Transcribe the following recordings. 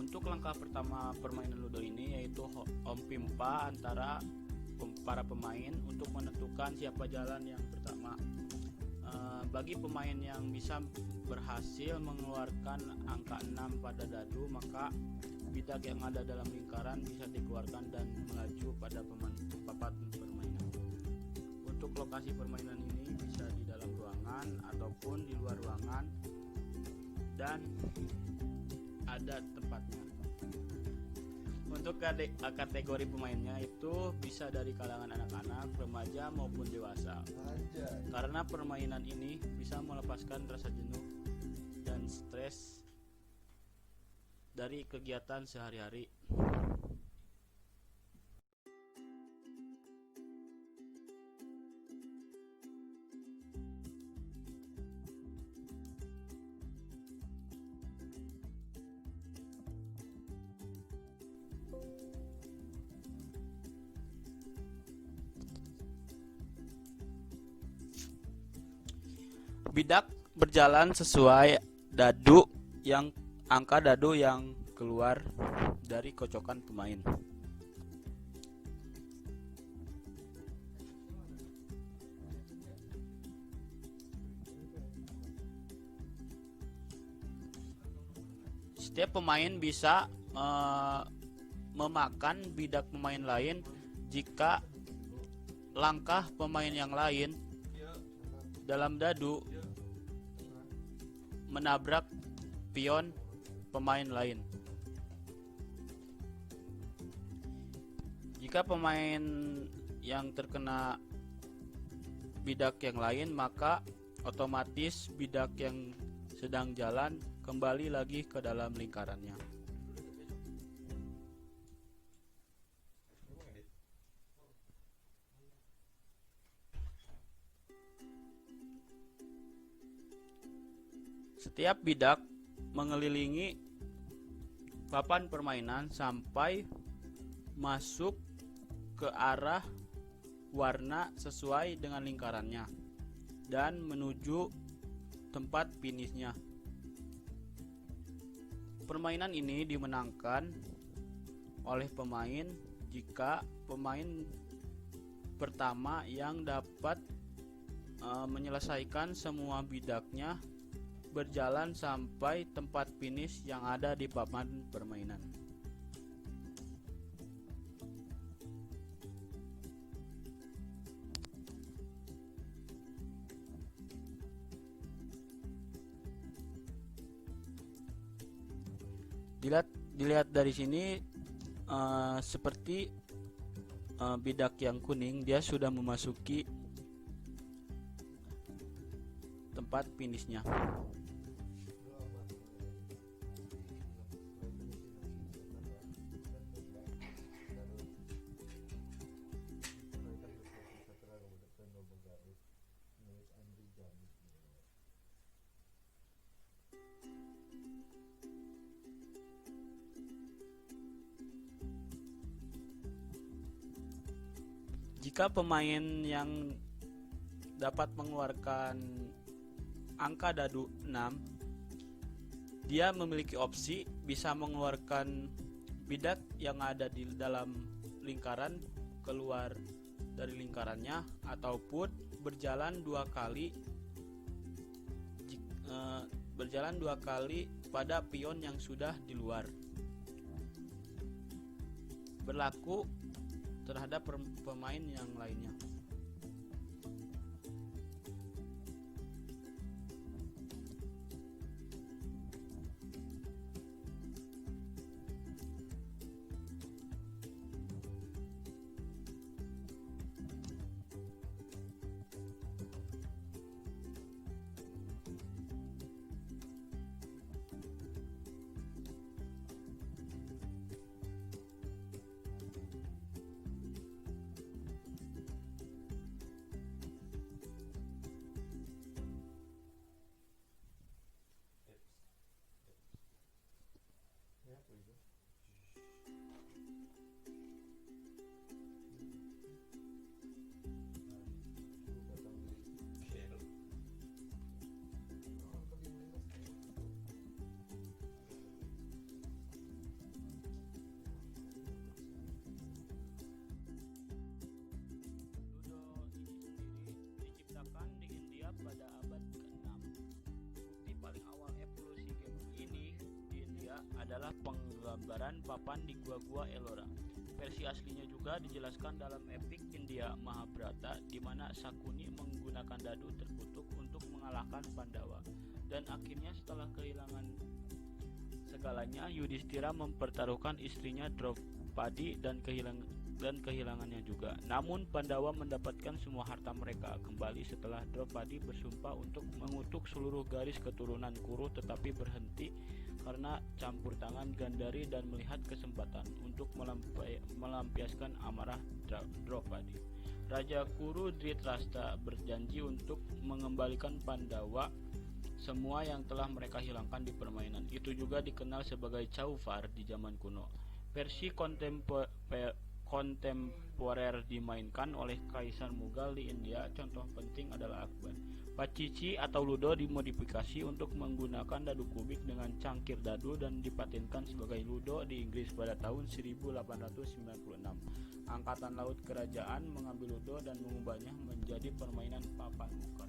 Untuk langkah pertama permainan Ludo ini yaitu Om Pimpa antara para pemain untuk menentukan siapa jalan yang pertama. Bagi pemain yang bisa berhasil mengeluarkan angka 6 pada dadu, maka bidak yang ada dalam lingkaran bisa dikeluarkan dan melaju pada papan permainan. Untuk lokasi permainan ini bisa di dalam ruangan ataupun di luar ruangan dan ada tempatnya. Untuk kategori pemainnya itu bisa dari kalangan anak-anak, remaja maupun dewasa. Karena permainan ini bisa melepaskan rasa jenuh dan stres dari kegiatan sehari-hari. Bidak berjalan sesuai angka dadu yang keluar dari kocokan pemain. Setiap pemain bisa memakan bidak pemain lain jika langkah pemain yang lain dalam dadu menabrak pion pemain lain. Jika pemain yang terkena bidak yang lain, maka otomatis bidak yang sedang jalan kembali lagi ke dalam lingkarannya. Setiap bidak mengelilingi papan permainan sampai masuk ke arah warna sesuai dengan lingkarannya dan menuju tempat finishnya. Permainan ini dimenangkan oleh pemain jika pemain pertama yang dapat menyelesaikan semua bidaknya berjalan sampai tempat finish yang ada di papan permainan. Dilihat dari sini seperti bidak yang kuning dia sudah memasuki tempat finishnya. Jika pemain yang dapat mengeluarkan angka dadu 6, dia memiliki opsi bisa mengeluarkan bidak yang ada di dalam lingkaran keluar dari lingkarannya ataupun berjalan dua kali pada pion yang sudah di luar. Berlaku terhadap pemain yang lainnya. adalah penggambaran papan di gua-gua Ellora. Versi aslinya juga dijelaskan dalam epik India Mahabharata, di mana Sakuni menggunakan dadu terkutuk untuk mengalahkan Pandawa. Dan akhirnya setelah kehilangan segalanya, Yudhistira mempertaruhkan istrinya Draupadi dan kehilangannya juga. Namun Pandawa mendapatkan semua harta mereka kembali setelah Draupadi bersumpah untuk mengutuk seluruh garis keturunan Kuru, tetapi berhenti karena campur tangan Gandhari dan melihat kesempatan untuk melampiaskan amarah Draupadi. Raja Kuru Dhritarashtra berjanji untuk mengembalikan Pandawa semua yang telah mereka hilangkan di permainan. Itu juga dikenal sebagai Chaupar di zaman kuno. Versi kontemporer dimainkan oleh Kaisar Mughal di India. Contoh penting adalah Akbar. Pacici atau Ludo dimodifikasi untuk menggunakan dadu kubik dengan cangkir dadu dan dipatenkan sebagai Ludo di Inggris pada tahun 1896. Angkatan Laut Kerajaan mengambil Ludo dan mengubahnya menjadi permainan papan nuker.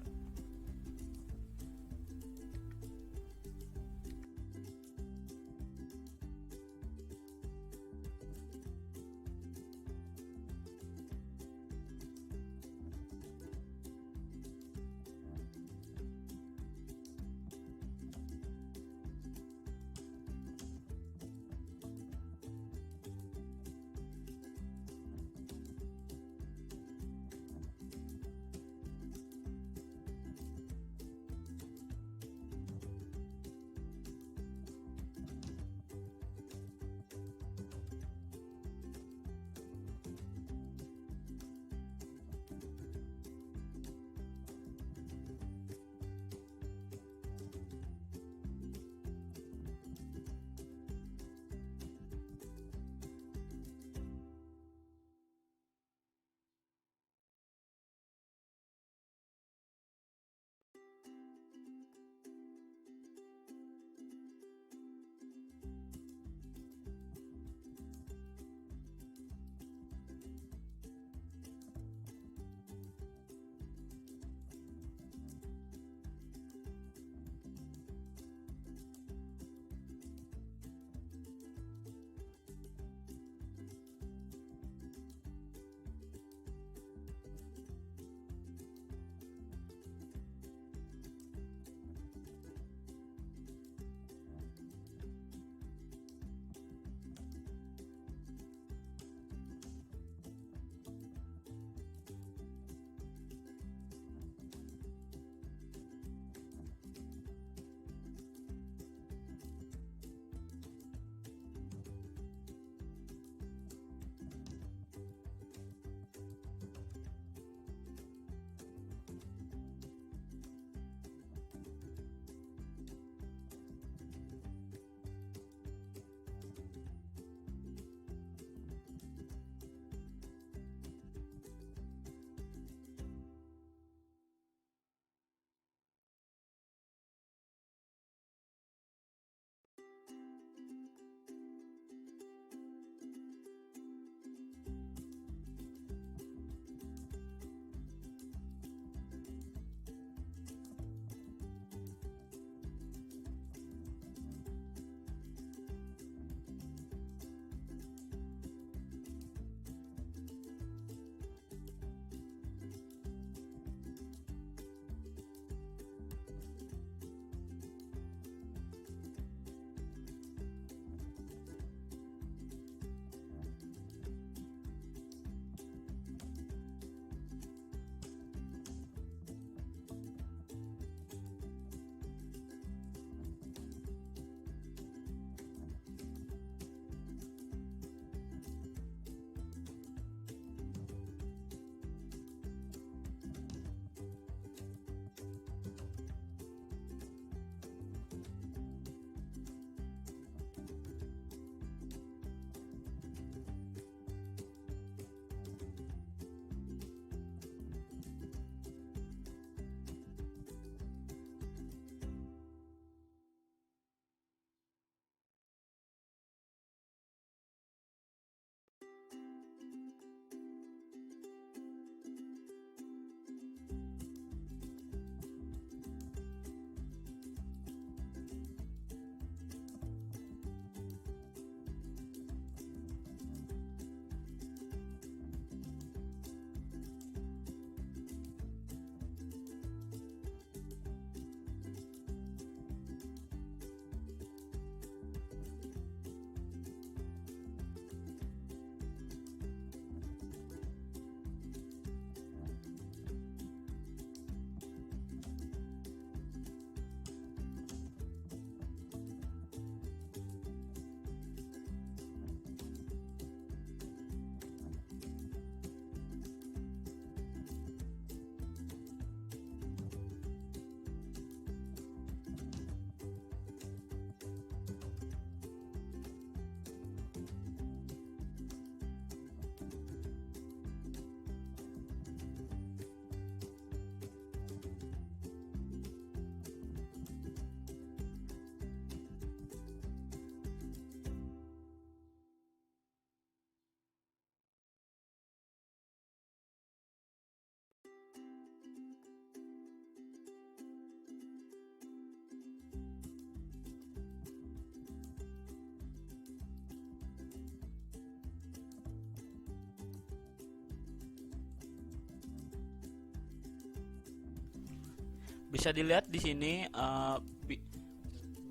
Bisa dilihat di sini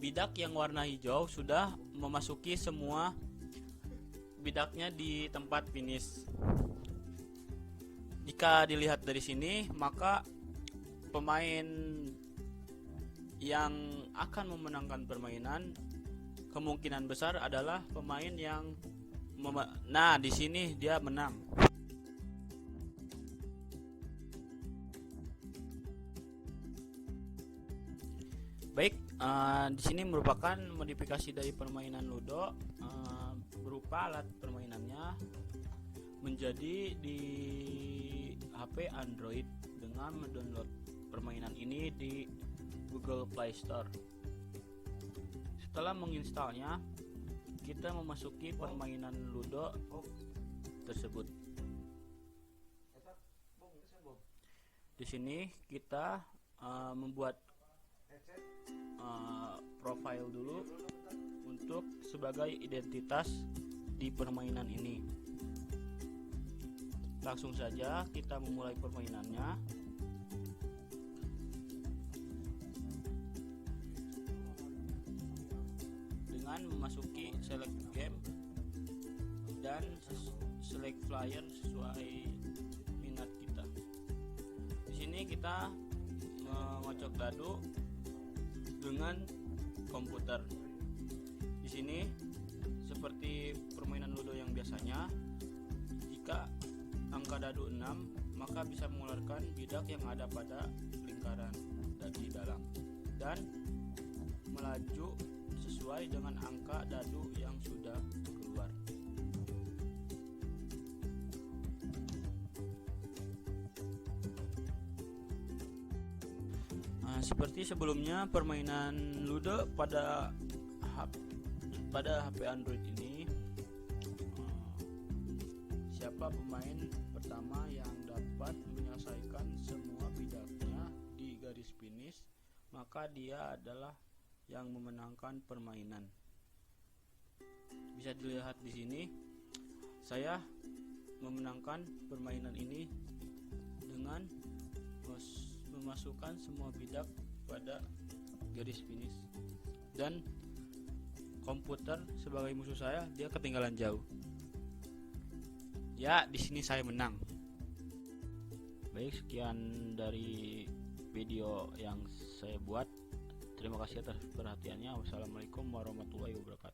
bidak yang warna hijau sudah memasuki semua bidaknya di tempat finish. Jika dilihat dari sini, maka pemain yang akan memenangkan permainan kemungkinan besar adalah pemain yang nah, di sini dia menang. Baik, di sini merupakan modifikasi dari permainan Ludo, berupa alat permainannya menjadi di HP Android dengan mendownload permainan ini di Google Play Store. Setelah menginstalnya, kita memasuki permainan Ludo tersebut. Di sini kita membuat profile dulu untuk sebagai identitas di permainan ini. Langsung saja kita memulai permainannya. Dengan memasuki select game dan select player sesuai minat kita. Di sini kita mengocok dadu dengan komputer. Di sini seperti permainan Ludo yang biasanya, jika angka dadu 6, maka bisa mengeluarkan bidak yang ada pada lingkaran di dalam dan melaju sesuai dengan angka dadu yang sudah keluar. Seperti sebelumnya, permainan Ludo pada HP Android ini, siapa pemain pertama yang dapat menyelesaikan semua bidaknya di garis finish, maka dia adalah yang memenangkan permainan. Bisa dilihat di sini, saya memenangkan permainan ini dengan memasukkan semua bidak pada garis finish, dan komputer sebagai musuh saya, dia ketinggalan jauh. Ya, di sini saya menang. Baik, sekian dari video yang saya buat. Terima kasih atas perhatiannya. Wassalamualaikum warahmatullahi wabarakatuh.